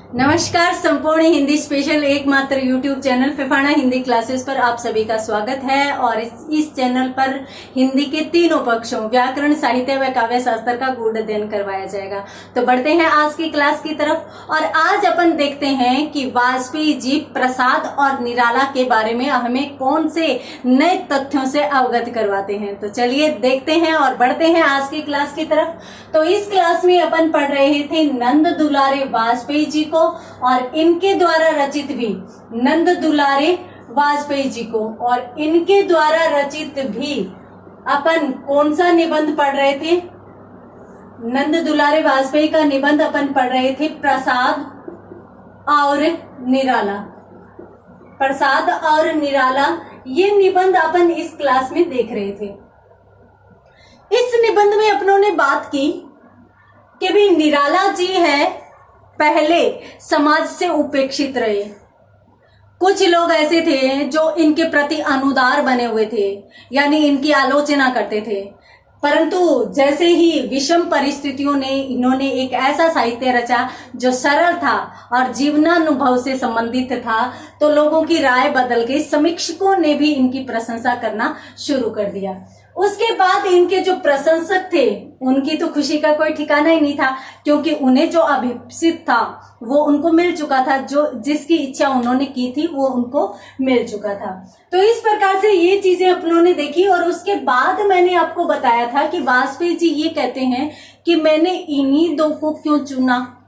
नमस्कार। संपूर्ण हिंदी स्पेशल एकमात्र YouTube channel Phefana Hindi classes पर आप सभी का स्वागत है। और इस चैनल पर हिंदी के तीनों पक्षों व्याकरण, साहित्य व काव्य शास्त्र का गूढ़ अध्ययन करवाया जाएगा। तो बढ़ते हैं आज की क्लास की तरफ। और आज अपन देखते हैं कि वाजपेयी जी प्रसाद और निराला के बारे में हमें कौन से नए तथ्यों से अवगत करवाते हैं। तो चलिए देखते हैं और बढ़ते हैं आज की क्लास की तरफ। तो इस क्लास में अपन पढ़ रहे थे नंद दुलारे वाजपेयी जी को और इनके द्वारा रचित भी नंद दुलारे वाजपेयी जी को और इनके द्वारा रचित भी अपन कौन सा निबंध पढ़ रहे थे। नंद दुलारे वाजपेयी का निबंध अपन पढ़ रहे थे प्रसाद और निराला। प्रसाद और निराला ये निबंध अपन इस क्लास में देख रहे थे। इस निबंध में अपनों ने बात की कि भी निराला जी है पहले समाज से उपेक्षित रहे। कुछ लोग ऐसे थे जो इनके प्रति अनुदार बने हुए थे, यानी इनकी आलोचना करते थे। परंतु जैसे ही विषम परिस्थितियों ने इन्होंने एक ऐसा साहित्य रचा जो सरल था और जीवनानुभव से संबंधित था, तो लोगों की राय बदल गई। समीक्षकों ने भी इनकी प्रशंसा करना शुरू कर दिया। उसके बाद इनके जो प्रशंसक थे उनकी तो खुशी का कोई ठिकाना ही नहीं था, क्योंकि उन्हें जो अभिप्सित था वो उनको मिल चुका था। जो जिसकी इच्छा उन्होंने की थी वो उनको मिल चुका था। तो इस प्रकार से ये चीजें अपनों ने देखी। और उसके बाद मैंने आपको बताया था कि वाजपेयी जी ये कहते हैं कि मैंने इन्हीं दो को क्यों चुना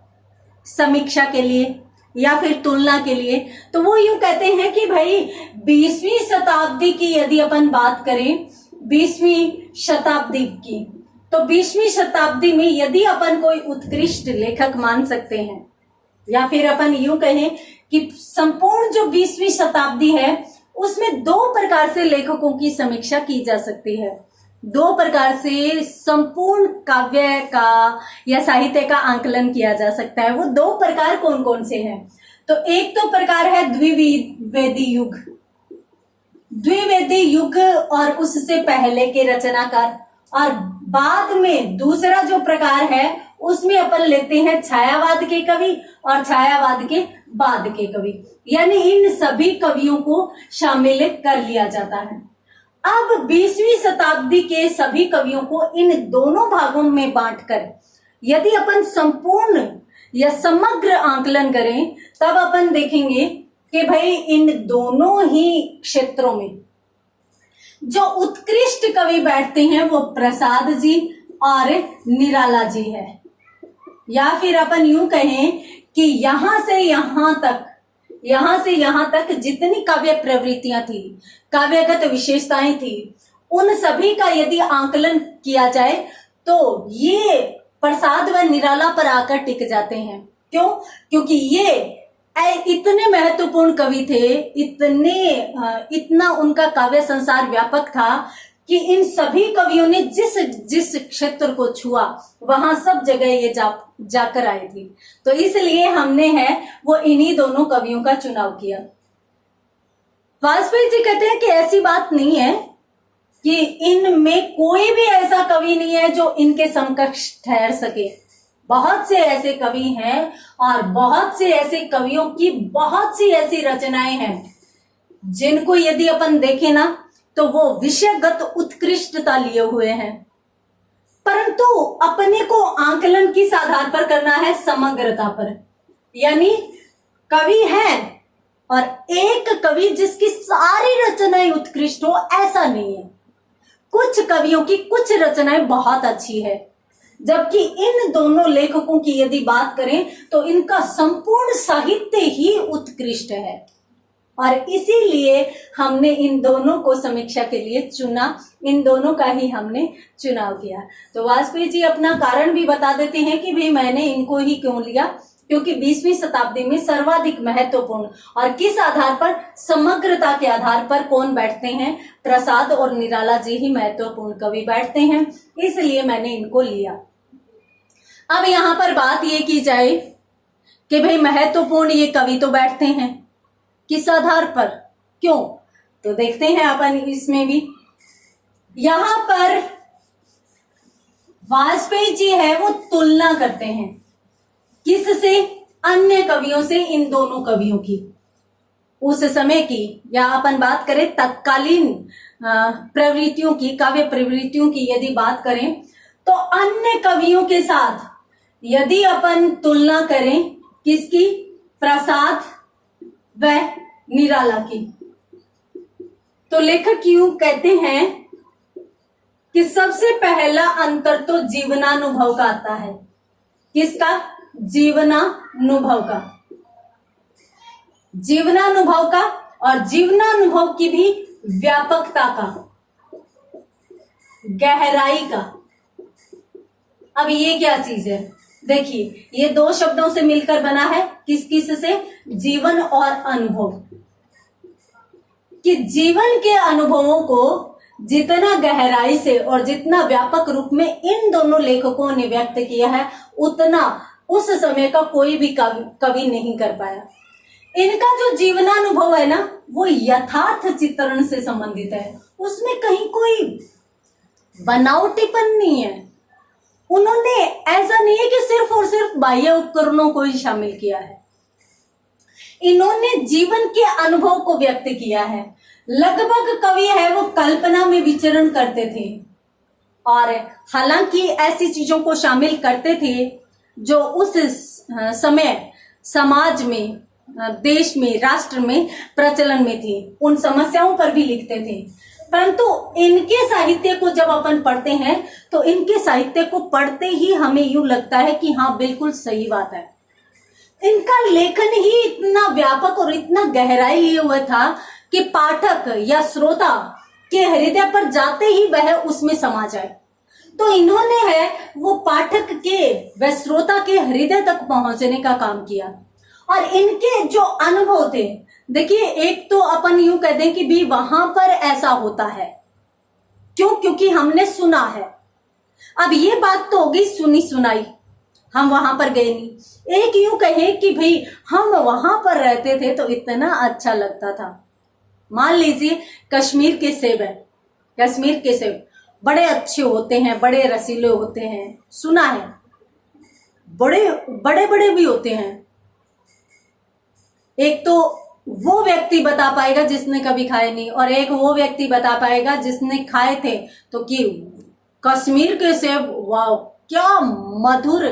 समीक्षा के लिए या फिर तुलना के लिए। तो वो यूं कहते हैं कि भाई 20वीं शताब्दी की यदि अपन बात करें, 20वीं शताब्दी की, तो 20वीं शताब्दी में यदि अपन कोई उत्कृष्ट लेखक मान सकते हैं, या फिर अपन यूं कहें कि संपूर्ण जो 20वीं शताब्दी है उसमें दो प्रकार से लेखकों की समीक्षा की जा सकती है। दो प्रकार से संपूर्ण काव्य का या साहित्य का आंकलन किया जा सकता है। वो दो प्रकार कौन कौन से हैं? तो एक तो प्रकार है द्विवेदी युग, द्विवेदी युग और उससे पहले के रचनाकार। और बाद में दूसरा जो प्रकार है उसमें अपन लेते हैं छायावाद के कवि और छायावाद के बाद के कवि, यानी इन सभी कवियों को शामिल कर लिया जाता है। अब 20वीं शताब्दी के सभी कवियों को इन दोनों भागों में बांटकर यदि अपन संपूर्ण या समग्र आंकलन करें, तब अपन देखेंगे कि भाई इन दोनों ही क्षेत्रों में जो उत्कृष्ट कवि बैठते हैं वो प्रसाद जी और निराला जी है। या फिर अपन यूं कहें कि यहां से यहां तक जितनी काव्य प्रवृत्तियां थी, काव्यगत विशेषताएं थी, उन सभी का यदि आंकलन किया जाए तो ये प्रसाद व निराला पर आकर टिक जाते हैं। क्यों? क्योंकि ये इतने महत्वपूर्ण कवि थे, इतना उनका काव्य संसार व्यापक था कि इन सभी कवियों ने जिस जिस क्षेत्र को छुआ वहां सब जगह ये जाकर आए थे। तो इसलिए हमने है वो इन्हीं दोनों कवियों का चुनाव किया। वाजपेयी जी कहते हैं कि ऐसी बात नहीं है कि इनमें कोई भी ऐसा कवि नहीं है जो इनके समकक्ष ठहर सके। बहुत से ऐसे कवि हैं और बहुत से ऐसे कवियों की बहुत सी ऐसी रचनाएं हैं जिनको यदि अपन देखें ना तो वो विषयगत उत्कृष्टता लिए हुए हैं, परंतु अपने को आंकलन किस आधार पर करना है? समग्रता पर। यानी कवि है और एक कवि जिसकी सारी रचनाएं उत्कृष्ट हो, ऐसा नहीं है। कुछ कवियों की कुछ रचनाएं बहुत अच्छी है, जबकि इन दोनों लेखकों की यदि बात करें तो इनका संपूर्ण साहित्य ही उत्कृष्ट है। और इसीलिए हमने इन दोनों को समीक्षा के लिए चुना, इन दोनों का ही हमने चुनाव किया। तो वाजपेयी जी अपना कारण भी बता देते हैं कि भाई मैंने इनको ही क्यों लिया, क्योंकि 20वीं शताब्दी में सर्वाधिक महत्वपूर्ण और किस आधार पर? समग्रता के आधार पर कौन बैठते हैं? प्रसाद और निराला जी ही महत्वपूर्ण कवि बैठते हैं, इसलिए मैंने इनको लिया। अब यहां पर बात ये की जाए कि भाई महत्वपूर्ण ये कवि तो बैठते हैं, किस आधार पर, क्यों? तो देखते हैं अपन इसमें भी। यहां पर वाजपेयी जी है वो तुलना करते हैं किससे? अन्य कवियों से इन दोनों कवियों की, उस समय की, या अपन बात करें तत्कालीन प्रवृत्तियों की, काव्य प्रवृत्तियों की यदि बात करें, तो अन्य कवियों के साथ यदि अपन तुलना करें किसकी, प्रसाद व निराला की, तो लेखक यूं कहते हैं कि सबसे पहला अंतर तो जीवनानुभव का आता है। किसका? जीवनानुभव का, जीवनानुभव का, और जीवनानुभव की भी व्यापकता का, गहराई का। अब ये क्या चीज है? देखिए, ये दो शब्दों से मिलकर बना है, किस किस से? जीवन और अनुभव। कि जीवन के अनुभवों को जितना गहराई से और जितना व्यापक रूप में इन दोनों लेखकों ने व्यक्त किया है, उतना उस समय का कोई भी कवि नहीं कर पाया। इनका जो जीवनानुभव है ना, वो यथार्थ चित्रण से संबंधित है, उसमें कहीं कोई बनावटीपन नहीं है। उन्होंने ऐसा नहीं है कि सिर्फ और सिर्फ बाह्य उपकरणों को ही शामिल किया है, इन्होंने जीवन के अनुभव को व्यक्त किया है। लगभग कवि है वो कल्पना में विचरण करते थे, और हालांकि ऐसी चीजों को शामिल करते थे जो उस समय समाज में, देश में, राष्ट्र में प्रचलन में थी, उन समस्याओं पर भी लिखते थे। परंतु इनके साहित्य को जब अपन पढ़ते हैं तो इनके साहित्य को पढ़ते ही हमें यूं लगता है कि हाँ, बिल्कुल सही बात है। इनका लेखन ही इतना व्यापक और इतना गहराई लिए हुआ था कि पाठक या श्रोता के हृदय पर जाते ही वह उसमें समा जाए। तो इन्होंने है वो पाठक के व श्रोता के हृदय तक पहुंचने का काम किया। और इनके जो अनुभव थे, देखिए, एक तो अपन यूं कह दें कि भी वहां पर ऐसा होता है, क्यों? क्योंकि हमने सुना है। अब ये बात तो होगी सुनी सुनाई, हम वहां पर गए नहीं। एक यूं कहें कि भाई हम वहां पर रहते थे तो इतना अच्छा लगता था। मान लीजिए कश्मीर के सेब है, कश्मीर के सेब बड़े अच्छे होते हैं, बड़े रसीले होते हैं, सुना है, बड़े बड़े बड़े भी होते हैं। एक तो वो व्यक्ति बता पाएगा जिसने कभी खाए नहीं, और एक वो व्यक्ति बता पाएगा जिसने खाए थे, तो कि कश्मीर के सेब, वाह क्या मधुर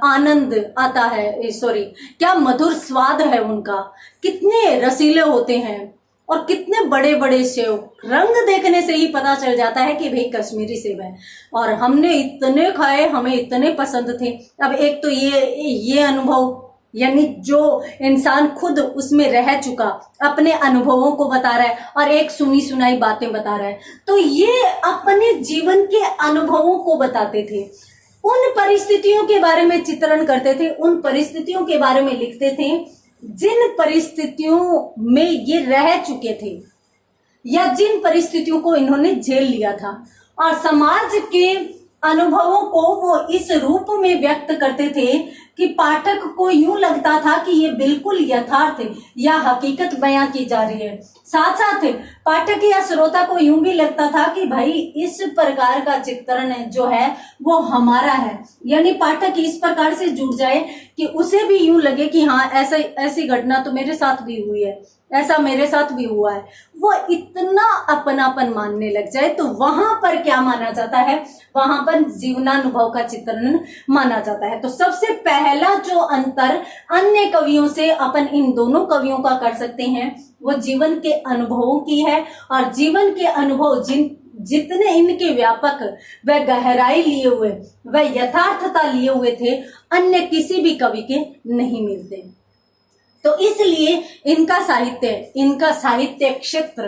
आनंद आता है, सॉरी, क्या मधुर स्वाद है उनका, कितने रसीले होते हैं और कितने बड़े बड़े सेब। रंग देखने से ही पता चल जाता है कि भाई कश्मीरी सेब है, और हमने इतने खाए, हमें इतने पसंद थे। अब एक तो ये अनुभव, यानी जो इंसान खुद उसमें रह चुका, अपने अनुभवों को बता रहा है, और एक सुनी सुनाई बातें बता रहा है, तो ये अपने जीवन के अनुभवों को बताते थे, उन परिस्थितियों के बारे में चित्रण करते थे, उन परिस्थितियों के बारे में लिखते थे जिन परिस्थितियों में ये रह चुके थे, या जिन परिस्थितियों को इन्होंने झेल लिया था। और समाज के अनुभवों को वो इस रूप में व्यक्त करते थे कि पाठक को यूं लगता था कि ये बिल्कुल यथार्थ या हकीकत बयां की जा रही है। साथ साथ पाठक या श्रोता को यूं भी लगता था कि भाई इस प्रकार का चित्रण जो है वो हमारा है, यानी पाठक इस प्रकार से जुड़ जाए कि उसे भी यूं लगे कि हाँ, ऐसी घटना तो मेरे साथ भी हुई है, ऐसा मेरे साथ भी हुआ है। वो इतना अपनापन मानने लग जाए, तो वहां पर क्या माना जाता है? वहां पर जीवनानुभव का चित्रण माना जाता है। तो सबसे पहला जो अंतर अन्य कवियों से अपन इन दोनों कवियों का कर सकते हैं, वो जीवन के अनुभवों की है। और जीवन के अनुभव जितने इनके व्यापक व गहराई लिए हुए व यथार्थता लिए हुए थे, अन्य किसी भी कवि के नहीं मिलते। तो इसलिए इनका साहित्य क्षेत्र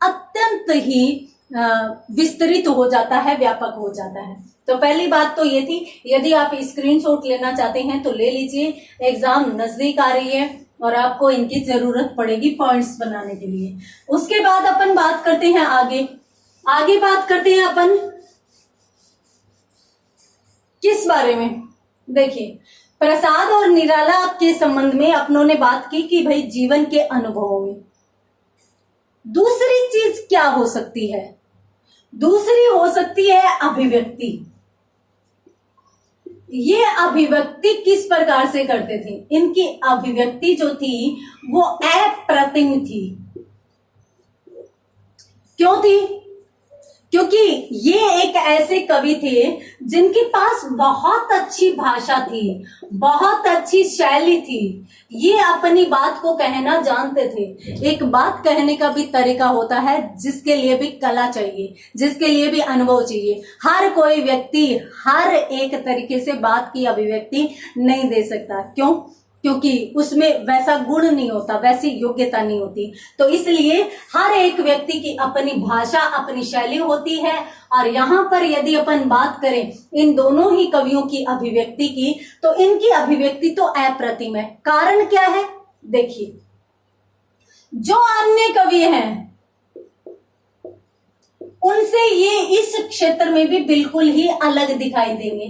अत्यंत ही विस्तृत हो जाता है, व्यापक हो जाता है। तो पहली बात तो ये थी। यदि आप स्क्रीनशॉट लेना चाहते हैं तो ले लीजिए, एग्जाम नजदीक आ रही है और आपको इनकी जरूरत पड़ेगी पॉइंट्स बनाने के लिए। उसके बाद अपन बात करते हैं आगे बात करते हैं अपन किस बारे में? देखिए, प्रसाद और निराला के संबंध में अपनों ने बात की कि भाई जीवन के अनुभवों में दूसरी चीज क्या हो सकती है? दूसरी हो सकती है अभिव्यक्ति। ये अभिव्यक्ति किस प्रकार से करते थे? इनकी अभिव्यक्ति जो थी वो अप्रतिम थी। क्यों थी? क्योंकि ये एक ऐसे कवि थे जिनके पास बहुत अच्छी भाषा थी, बहुत अच्छी शैली थी। ये अपनी बात को कहना जानते थे। एक बात कहने का भी तरीका होता है जिसके लिए भी कला चाहिए, जिसके लिए भी अनुभव चाहिए। हर कोई व्यक्ति हर एक तरीके से बात की अभिव्यक्ति नहीं दे सकता। क्यों? क्योंकि उसमें वैसा गुण नहीं होता, वैसी योग्यता नहीं होती। तो इसलिए हर एक व्यक्ति की अपनी भाषा, अपनी शैली होती है। और यहाँ पर यदि अपन बात करें इन दोनों ही कवियों की अभिव्यक्ति की, तो इनकी अभिव्यक्ति तो अप्रतिम है। कारण क्या है? देखिए, जो अन्य कवि हैं उनसे ये इस क्षेत्र में भी बिल्कुल ही अलग दिखाई देंगे।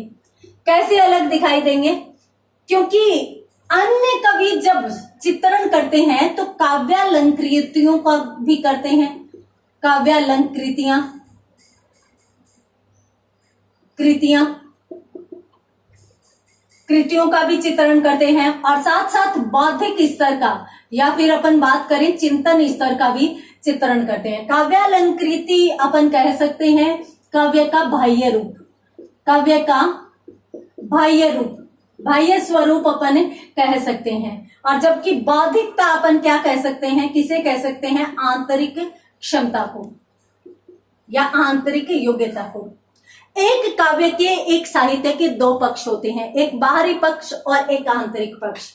कैसे अलग दिखाई देंगे? क्योंकि अन्य कवि जब चित्रण करते हैं तो काव्यालंकृतियों का भी करते हैं। काव्यालंकृतियां, कृतियों का भी चित्रण करते हैं और साथ साथ बौद्धिक स्तर का या फिर अपन बात करें चिंतन स्तर का भी चित्रण करते हैं। काव्यालंकृति अपन कह सकते हैं काव्य का बाह्य रूप, काव्य का बाह्य रूप, बाह्य स्वरूप अपन कह सकते हैं। और जबकि बौद्धिकता अपन क्या कह सकते हैं? किसे कह सकते हैं? आंतरिक क्षमता को या आंतरिक योग्यता को। एक काव्य के, एक साहित्य के दो पक्ष होते हैं, एक बाहरी पक्ष और एक आंतरिक पक्ष।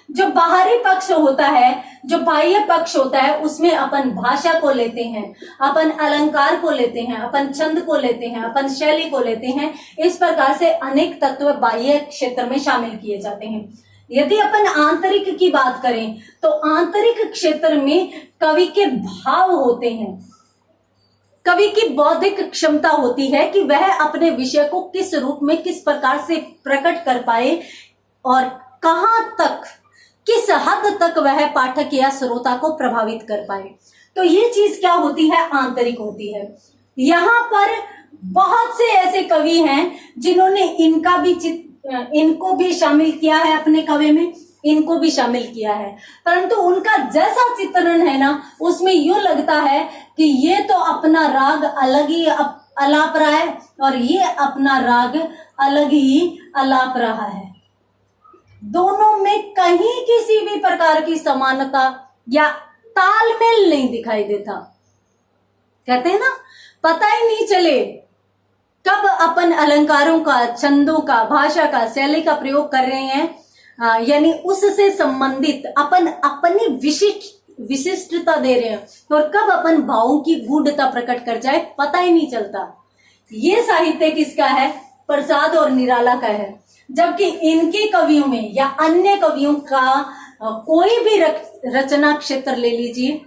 जो बाहरी पक्ष होता है, जो बाह्य पक्ष होता है, उसमें अपन भाषा को लेते हैं, अपन अलंकार को लेते हैं, अपन छंद को लेते हैं, अपन शैली को लेते हैं। इस प्रकार से अनेक तत्व बाह्य क्षेत्र में शामिल किए जाते हैं। यदि अपन आंतरिक की बात करें तो आंतरिक क्षेत्र में कवि के भाव होते हैं। कवि की बौद्धिक क्षमता होती है कि वह अपने विषय को किस रूप में, किस प्रकार से प्रकट कर पाए और कहां तक, किस हद तक वह पाठक या श्रोता को प्रभावित कर पाए। तो ये चीज क्या होती है? आंतरिक होती है। यहाँ पर बहुत से ऐसे कवि हैं जिन्होंने इनको भी शामिल किया है अपने काव्य में, इनको भी शामिल किया है, परंतु उनका जैसा चित्रण है ना, उसमें यूं लगता है कि ये तो अपना राग अलग ही अलाप रहा है और ये अपना राग अलग ही अलाप रहा है। दोनों में कहीं किसी भी प्रकार की समानता या तालमेल नहीं दिखाई देता। कहते हैं ना, पता ही नहीं चले कब अपन अलंकारों का, छंदों का, भाषा का, शैली का प्रयोग कर रहे हैं, यानी उससे संबंधित अपन अपनी विशिष्टता दे रहे हैं, और कब अपन भावों की गूढ़ता प्रकट कर जाए पता ही नहीं चलता। ये साहित्य किसका है? प्रसाद और निराला का है। जबकि इनके कवियों में या अन्य कवियों का कोई भी रचना क्षेत्र ले लीजिए,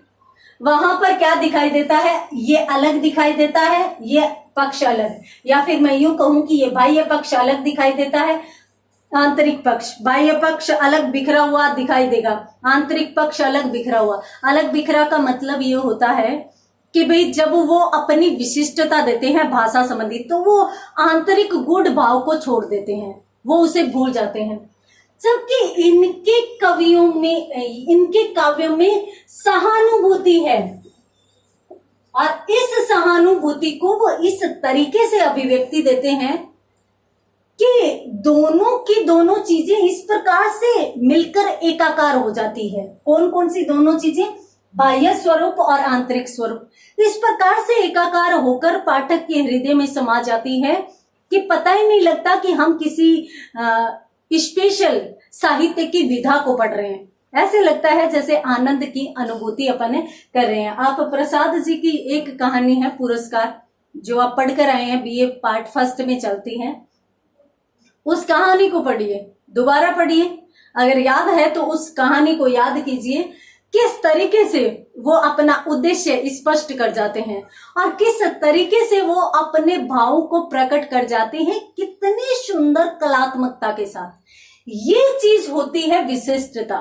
वहां पर क्या दिखाई देता है? ये अलग दिखाई देता है, ये पक्ष अलग, या फिर मैं यूं कहूं कि ये बाह्य पक्ष अलग दिखाई देता है, आंतरिक पक्ष, बाह्य पक्ष अलग बिखरा हुआ दिखाई देगा, आंतरिक पक्ष अलग बिखरा हुआ। अलग बिखरा का मतलब ये होता है कि भाई जब वो अपनी विशिष्टता देते हैं भाषा संबंधी, तो वो आंतरिक गूढ़ भाव को छोड़ देते हैं, वो उसे भूल जाते हैं। जबकि इनके कवियों में, इनके काव्यों में सहानुभूति है, और इस सहानुभूति को वो इस तरीके से अभिव्यक्ति देते हैं कि दोनों की दोनों चीजें इस प्रकार से मिलकर एकाकार हो जाती है। कौन कौन सी दोनों चीजें? बाह्य स्वरूप और आंतरिक स्वरूप इस प्रकार से एकाकार होकर पाठक के हृदय में समा जाती है कि पता ही नहीं लगता कि हम किसी स्पेशल साहित्य की विधा को पढ़ रहे हैं। ऐसे लगता है जैसे आनंद की अनुभूति अपन कर रहे हैं। आप प्रसाद जी की एक कहानी है पुरस्कार, जो आप पढ़कर आए हैं, बीए पार्ट फर्स्ट में चलती है, उस कहानी को पढ़िए, दोबारा पढ़िए, अगर याद है तो उस कहानी को याद कीजिए। किस तरीके से वो अपना उद्देश्य स्पष्ट कर जाते हैं और किस तरीके से वो अपने भावों को प्रकट कर जाते हैं, कितनी सुंदर कलात्मकता के साथ। ये चीज होती है विशिष्टता।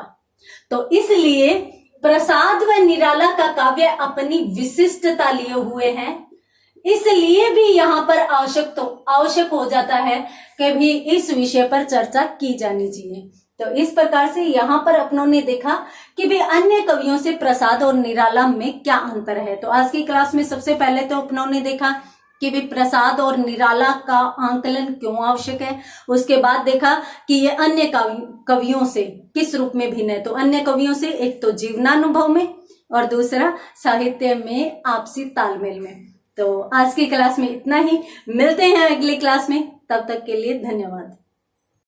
तो इसलिए प्रसाद व निराला का काव्य अपनी विशिष्टता लिए हुए हैं। इसलिए भी यहाँ पर आवश्यक हो जाता है कि भी इस विषय पर चर्चा की जानी चाहिए। तो इस प्रकार से यहाँ पर अपनों ने देखा कि भी अन्य कवियों से प्रसाद और निराला में क्या अंतर है। तो आज की क्लास में सबसे पहले तो अपनों ने देखा कि भी प्रसाद और निराला का आंकलन क्यों आवश्यक है। उसके बाद देखा कि ये अन्य कवियों से किस रूप में भिन्न है। तो अन्य कवियों से एक तो जीवनानुभव में और दूसरा साहित्य में आपसी तालमेल में। तो आज की क्लास में इतना ही, मिलते हैं अगली क्लास में, तब तक के लिए धन्यवाद।